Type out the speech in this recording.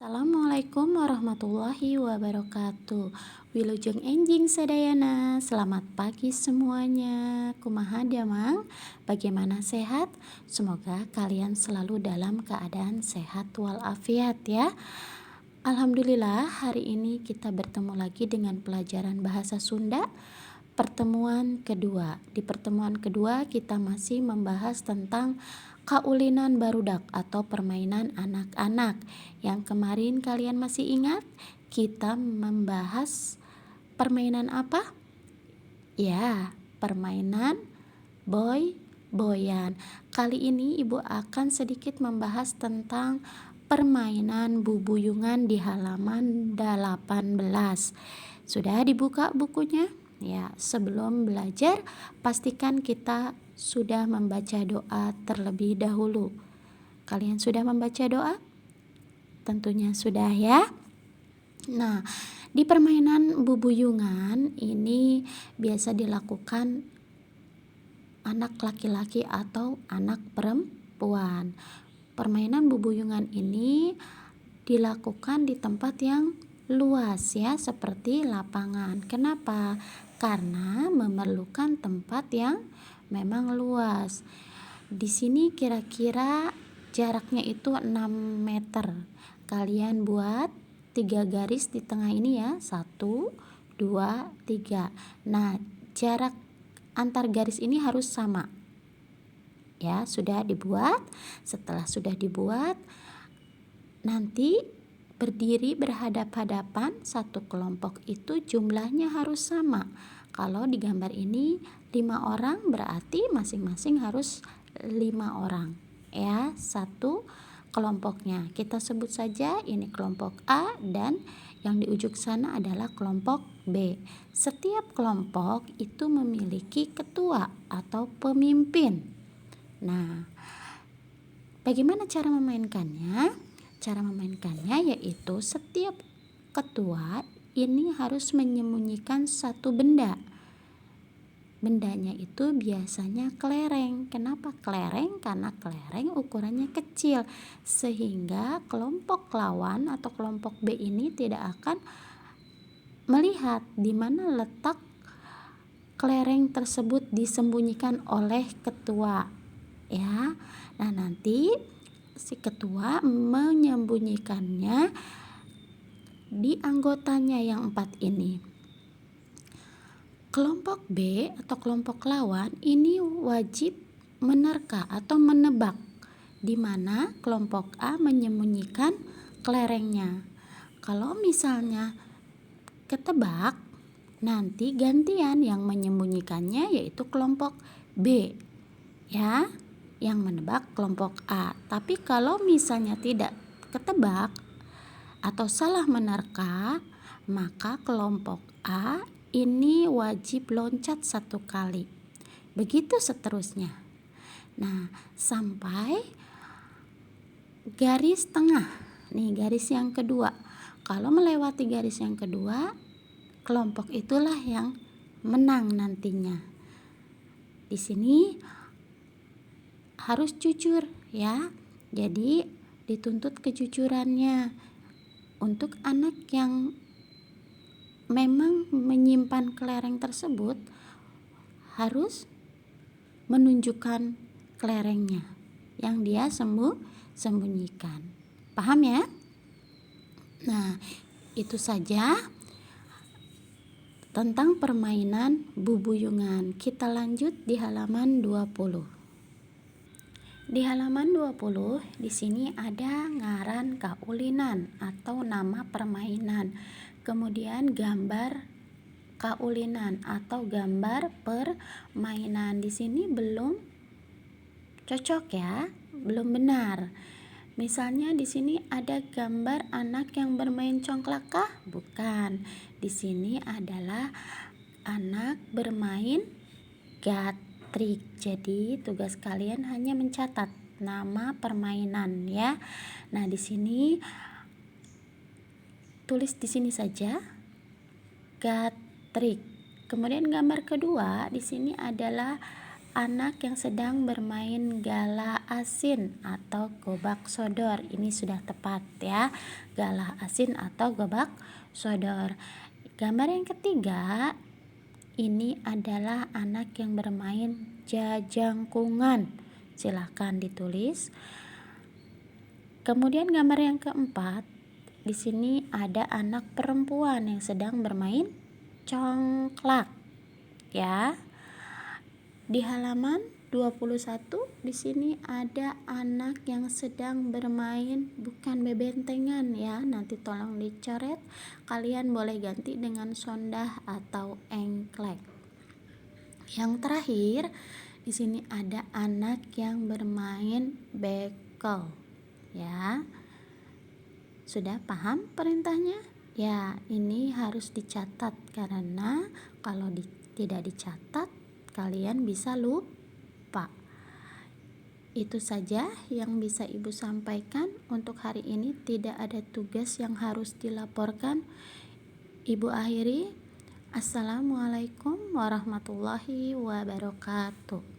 Assalamualaikum warahmatullahi wabarakatuh. Wilujeng enjing sadayana. Selamat pagi semuanya. Kumaha damang? Bagaimana sehat? Semoga kalian selalu dalam keadaan sehat walafiat ya. Alhamdulillah, hari ini kita bertemu lagi dengan pelajaran bahasa Sunda. Pertemuan kedua. Di pertemuan kedua kita masih membahas tentang kaulinan barudak atau permainan anak-anak. Yang kemarin kalian masih ingat? Kita membahas permainan apa? Ya, permainan boy-boyan. Kali ini Ibu akan sedikit membahas tentang permainan bubuyungan di halaman 18. Sudah dibuka bukunya? Ya, sebelum belajar, pastikan kita sudah membaca doa terlebih dahulu. Kalian sudah membaca doa? Tentunya sudah ya. Nah, di permainan bubuyungan ini biasa dilakukan anak laki-laki atau anak perempuan. Permainan bubuyungan ini dilakukan di tempat yang luas ya, seperti lapangan. Kenapa? Karena memerlukan tempat yang memang luas. Di sini kira-kira jaraknya itu 6 meter. Kalian buat 3 garis di tengah ini ya. 1, 2, 3. Nah, jarak antar garis ini harus sama. Ya, sudah dibuat. Setelah sudah dibuat, nanti berdiri berhadap-hadapan satu kelompok itu jumlahnya harus sama. Kalau di gambar ini 5 orang berarti masing-masing harus 5 orang ya, satu kelompoknya. Kita sebut saja ini kelompok A dan yang di ujung sana adalah kelompok B. Setiap kelompok itu memiliki ketua atau pemimpin. Nah, bagaimana cara memainkannya? Cara memainkannya yaitu setiap ketua ini harus menyembunyikan satu benda. Bendanya itu biasanya kelereng. Kenapa kelereng? Karena kelereng ukurannya kecil, sehingga kelompok lawan atau kelompok B ini tidak akan melihat di mana letak kelereng tersebut disembunyikan oleh ketua ya. Nah, nanti si ketua menyembunyikannya di anggotanya yang 4 ini. Kelompok B atau kelompok lawan ini wajib menerka atau menebak di mana kelompok A menyembunyikan kelerengnya. Kalau misalnya ketebak, nanti gantian yang menyembunyikannya yaitu kelompok B ya, yang menebak kelompok A. Tapi kalau misalnya tidak ketebak atau salah menerka, maka kelompok A ini wajib loncat 1 kali. Begitu seterusnya. Nah, sampai garis tengah. Nih, garis yang kedua. Kalau melewati garis yang kedua, kelompok itulah yang menang nantinya. Di sini harus jujur ya. Jadi dituntut kejujurannya. Untuk anak yang memang menyimpan kelereng tersebut harus menunjukkan kelerengnya yang dia sembunyikan. Paham ya? Nah, itu saja tentang permainan bubuyungan. Kita lanjut di halaman 20. Di halaman 20 di sini ada ngaran kaulinan atau nama permainan. Kemudian gambar kaulinan atau gambar permainan. Di sini belum cocok ya, belum benar. Misalnya di sini ada gambar anak yang bermain congklakah? Bukan. Di sini adalah anak bermain gatrik. Jadi tugas kalian hanya mencatat nama permainan ya. Nah, di sini tulis di sini saja gatrik. Kemudian gambar kedua di sini adalah anak yang sedang bermain gala asin atau gobak sodor. Ini sudah tepat ya, gala asin atau gobak sodor. Gambar yang ketiga, ini adalah anak yang bermain jajangkungan. Silahkan ditulis. Kemudian gambar yang keempat, di sini ada anak perempuan yang sedang bermain congklak ya. Di halaman 21 di sini ada anak yang sedang bermain bukan bebentengan ya. Nanti tolong dicoret. Kalian boleh ganti dengan sondah atau engklek. Yang terakhir, di sini ada anak yang bermain bekel ya. Sudah paham perintahnya? Ya, ini harus dicatat karena kalau tidak dicatat kalian bisa lupa. Itu saja yang bisa Ibu sampaikan untuk hari ini. Tidak ada tugas yang harus dilaporkan. Ibu akhiri. Assalamualaikum warahmatullahi wabarakatuh.